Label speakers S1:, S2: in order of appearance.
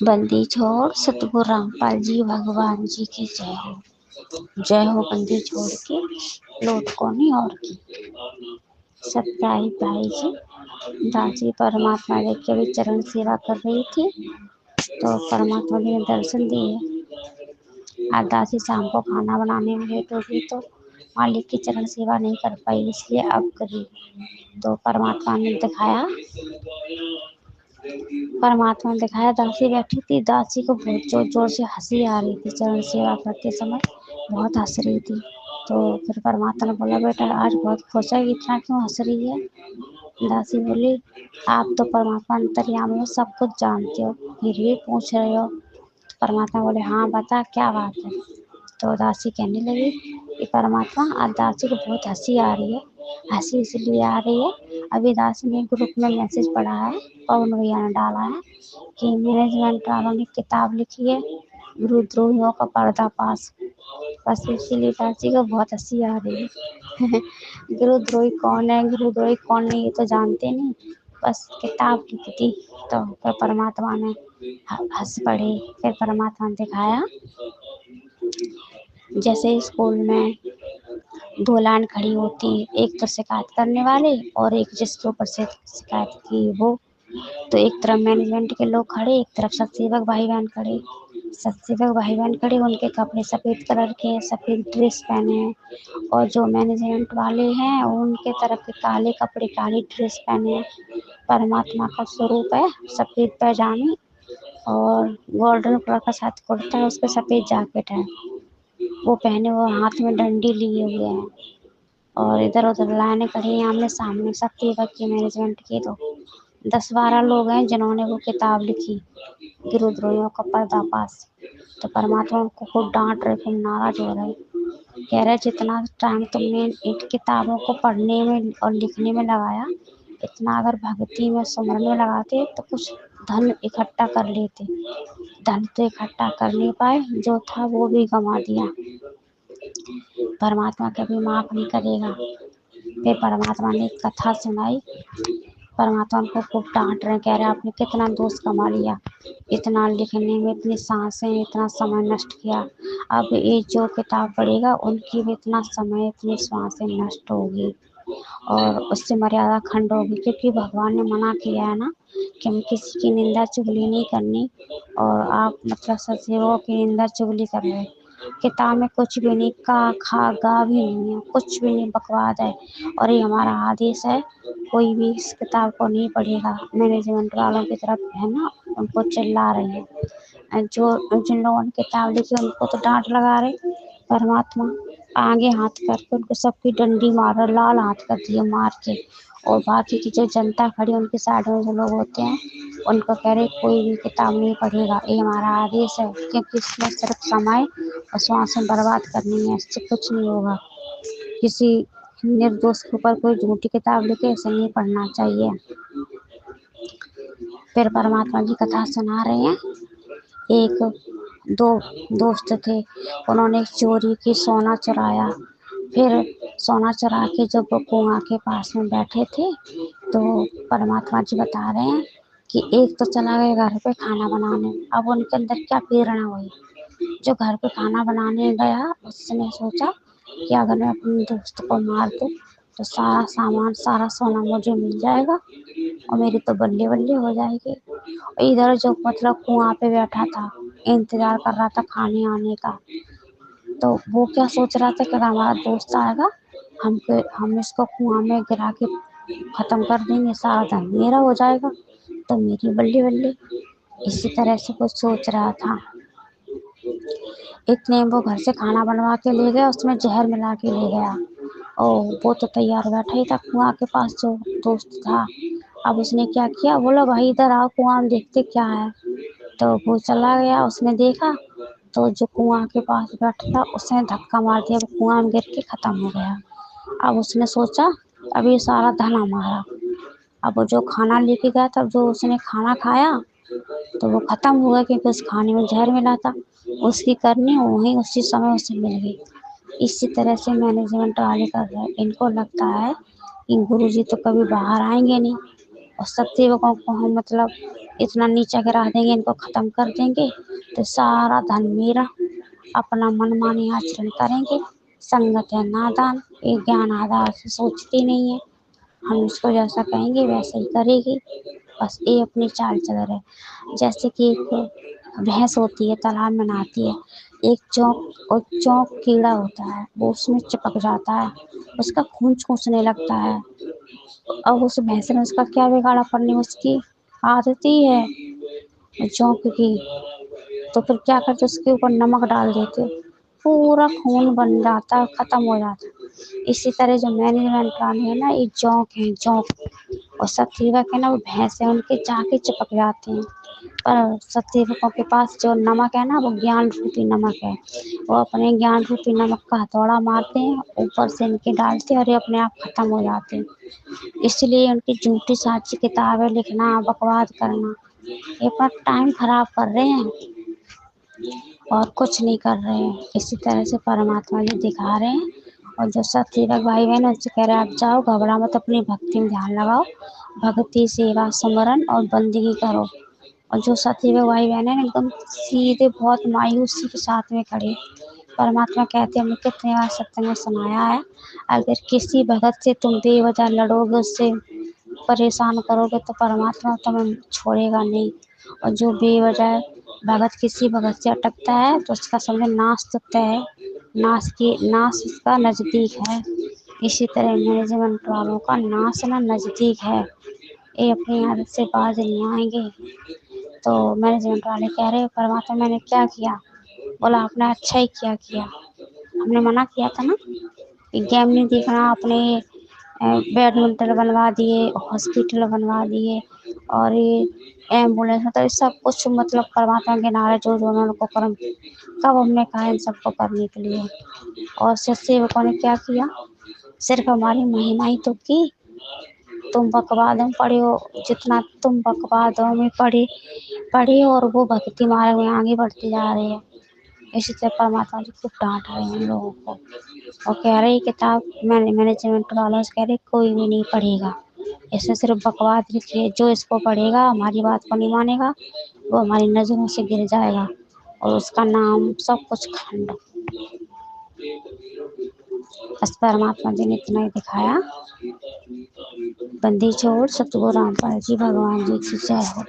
S1: बंदी छोड़ सतगुरु रामपाल जी भगवान जी की जय हो। जय हो बंदी छोड़ के लौट को नहीं और की। सत्याही भाई जी दासी परमात्मा देख के भी चरण सेवा कर रही थी तो परमात्मा जी ने दर्शन दिए। आज दासी शाम को खाना बनाने में लेट होगी तो मालिक की चरण सेवा नहीं कर पाई, इसलिए अब करी। तो परमात्मा ने दिखाया दासी बैठी थी। दासी को बहुत जोर जोर से हंसी आ रही थी, चरण सेवा करते समय बहुत हंस रही थी। तो फिर परमात्मा ने बोला, बेटा आज बहुत खुश है, इतना क्यों हंस रही है? दासी बोली, आप तो परमात्मा अंतर्यामी हो, सब कुछ जानते हो, फिर भी पूछ रहे हो। तो परमात्मा बोले, हाँ बता क्या बात है। तो दासी कहने लगी कि परमात्मा आज दासी को बहुत हंसी आ रही है। हंसी इसलिए आ रही है, अभी दासी ने ग्रुप में मैसेज पढ़ा है, पवन भैया ने डाला है कि मैनेजमेंट वालों ने किताब लिखी है गुरुद्रोहियों का पर्दाफाश। बस इसीलिए दासी को बहुत हंसी आ रही है। गुरुद्रोही कौन है, गुरुद्रोही कौन नहीं, ये तो जानते नहीं, बस किताब लिखी थी। तो फिर परमात्मा ने हंस पड़े। फिर परमात्मा ने दिखाया जैसे स्कूल में दो लाइन खड़ी होती, एक तो शिकायत करने वाले और एक जिसके ऊपर से शिकायत की वो। तो एक तरफ मैनेजमेंट के लोग खड़े, एक तरफ सतसेवक भाई बहन खड़े। सतसेवक भाई बहन खड़े, उनके कपड़े सफ़ेद कलर के हैं, सफ़ेद ड्रेस पहने हैं। और जो मैनेजमेंट वाले हैं उनके तरफ के काले कपड़े, काली ड्रेस पहने हैं। परमात्मा का स्वरूप है, सफ़ेद पैजामी और गोल्डन कलर का साथ कुर्ता है, उस पर सफ़ेद जैकेट है वो पहने, वो हाथ में डंडी लिए हुए हैं। और इधर उधर लाइनें खड़ी हैं आमने सामने, सतसेवक की मैनेजमेंट की। तो 10-12 लोग हैं जिन्होंने वो किताब लिखी गुरुद्रोहियों का पर्दाफाश। तो परमात्मा उनको खूब डांट रहे, खूब नाराज हो रहे, कह रहे जितना टाइम तुमने इन किताबों को पढ़ने में और लिखने में लगाया, इतना अगर भक्ति में सुमरन में लगाते तो कुछ धन इकट्ठा कर लेते। धन तो इकट्ठा कर नहीं पाए, जो था वो भी गंवा दिया। परमात्मा कभी माफ नहीं करेगा। फिर परमात्मा ने एक कथा सुनाई। परमात्मा उनको खूब डांट रहे, कह रहे आपने कितना दोष कमा लिया, इतना लिखने में इतनी सांसें, इतना समय नष्ट किया। अब ये जो किताब पढ़ेगा उनकी भी इतना समय, इतनी सांसें नष्ट होगी और उससे मर्यादा खंड होगी, क्योंकि भगवान ने मना किया है ना कि हम किसी की निंदा चुगली नहीं करनी। और आप मतलब सत्सेवकों की निंदा चुगली कर रहे हो। किताब में कुछ भी नहीं, का खा गा भी नहीं है, कुछ भी नहीं, बकवाद है। और ये हमारा आदेश है, कोई भी इस किताब को नहीं पढ़ेगा। मैनेजमेंट वालों की तरफ है ना, उनको चिल्ला रहे हैं। जो जिन लोगों ने किताब लिखी उनको तो डांट लगा रहे। परमात्मा आगे हाथ करके उनको सबकी डंडी मार रहे, लाल हाथ कर दिए मार के। और बाकी की जो जनता खड़ी उनके साइड में जो लोग होते हैं उनको कह रहे कोई भी किताब नहीं पढ़ेगा, ये हमारा आदेश है, क्योंकि इसमें सिर्फ समय और श्वासें बर्बाद करनी है, इससे कुछ नहीं होगा। किसी निर्दोष के ऊपर कोई झूठी किताब लिखे, इसे नहीं पढ़ना चाहिए। फिर परमात्मा जी कथा सुना रहे हैं। एक दो दोस्त थे, उन्होंने चोरी की, सोना चुराया। फिर सोना चुरा के जब वो कुआं के पास में बैठे थे तो परमात्मा जी बता रहे हैं कि एक तो चला गया घर पे खाना बनाने। अब उनके अंदर क्या प्रेरणा हुई, जो घर पे खाना बनाने गया उसने सोचा कि अगर मैं अपने दोस्त को मार दूँ तो सारा सामान, सारा सोना मुझे मिल जाएगा और मेरी तो बल्ले बल्ले हो जाएगी। इधर जो मतलब कुआं पे बैठा था, इंतजार कर रहा था खाने आने का, तो वो क्या सोच रहा था कि अगर हमारा दोस्त आएगा हम इसको कुआं में गिरा के खत्म कर देंगे, सारा धन मेरा हो जाएगा तो मेरी बल्ले बल्ले। इसी तरह से कुछ सोच रहा था। इतने वो घर से खाना बनवा के ले गया, उसमें जहर मिला के ले गया और वो तो तैयार बैठा ही था कुआं के पास जो दोस्त था। अब उसने क्या किया, बोला भाई इधर आओ कुआं में देखते क्या है। तो वो चला गया, उसने देखा तो जो कुआं के पास बैठा था उसने धक्का मार दिया, वो कुआं में गिर के खत्म हो गया। अब उसने सोचा अब ये सारा धन हमारा। अब वो जो खाना लेके गया था, जो उसने खाना खाया तो वो खत्म हो गया, क्योंकि उस खाने में जहर मिला था। उसकी करनी वहीं उसी समय उसे मिल गई। इसी तरह से मैनेजमेंट वाले कर रहे हैं, इनको लगता है कि गुरुजी तो कभी बाहर आएंगे नहीं और सत्सेवकों को हम मतलब इतना नीचा गिरा देंगे, इनको खत्म कर देंगे तो सारा धन मेरा। अपना मनमानी आचरण करेंगे, संगत है नादान, ये ज्ञान आधार से सोचती नहीं है, हम उसको जैसा कहेंगे वैसे ही करेगी, बस ये अपनी चाल चल रहे। जैसे कि एक भैंस होती है, तालाब में नहाती है, एक चौंक और चौंक कीड़ा होता है, वो उसमें चिपक जाता है, उसका खून चूसने लगता है। अब उस भैंस ने उसका क्या बिगाड़ा, पड़ने उसकी आदत ही है चौंक की। तो फिर क्या करते, उसके ऊपर नमक डाल देते, पूरा खून बन जाता, खत्म हो जाता। इसी तरह जो मैनेजमेंट वाले है ना, ये जोंक है जोंक, और सत्सेवक है ना, वो भैंस है, उनके जाके चिपक जाते हैं। पर सत्सेवकों के पास जो नमक है ना, वो ज्ञान रूपी नमक है, वो अपने ज्ञान रूपी नमक का हथौड़ा मारते हैं, ऊपर से इनके डालते हैं और ये अपने आप खत्म हो जाते हैं। इसलिए उनकी झूठी साची किताबें लिखना, बकवाद करना, ये अपना टाइम खराब कर रहे हैं और कुछ नहीं कर रहे हैं। इसी तरह से परमात्मा जी दिखा रहे हैं। और जो सत्सेवक भाई बहन उनसे कह रहे हैं, आप जाओ, घबरा मत, अपनी भक्ति में ध्यान लगाओ, भक्ति सेवा सुमरन और बंदगी करो। और जो सत्सेवक भाई बहन है एकदम सीधे, बहुत मायूसी के साथ में खड़े। परमात्मा कहते हैं, हमने कितने बार सत्संग में सुनाया है, अगर किसी भगत से तुम बेवजह लड़ोगे, उससे परेशान करोगे, तो परमात्मा तुम्हें छोड़ेगा नहीं। और जो बेवजह भगत किसी भगत से अटकता है, तो उसका समझो नाश तो तय है, नाश उसका नज़दीक है। इसी तरह मैनेजमेंट वालों का नाश ना नज़दीक है, ये अपनी आदत से बाज नहीं आएंगे। तो मैनेजमेंट वाले कह रहे, परमात्मा मैंने क्या किया? बोला, आपने अच्छा ही किया, हमने मना किया था ना, गेम नहीं देखना, आपने बैडमिंटन बनवा दिए, हॉस्पिटल बनवा दिए, और ये एम्बुलेंस, मतलब ये सब कुछ, मतलब परमात्मा के नारे जो जो उन्होंने को कर्म, कब हमने कहा इन सबको करने के लिए। और सेवकों ने क्या किया, सिर्फ हमारी महिमा ही तो की। तुम बकवादों में पड़े हो, जितना तुम बकवादों में पढ़े और वो भक्ति मार्ग में आगे बढ़ते जा रहे हैं। इसी तरह परमात्मा जी खूब डांट रहे हैं हम लोगों को, और कह रहे किताब मैनेजमेंट वालों से कह रहे कोई भी नहीं पढ़ेगा, इसमें सिर्फ बकवाद लिखी है, जो इसको पढ़ेगा, हमारी बात को नहीं मानेगा, वो हमारी नज़रों से गिर जाएगा, और उसका नाम सब कुछ खंड। बस परमात्मा जी ने इतना ही दिखाया। बंदी छोड़, सतगुरु रामपाल जी भगवान जी की जय हो।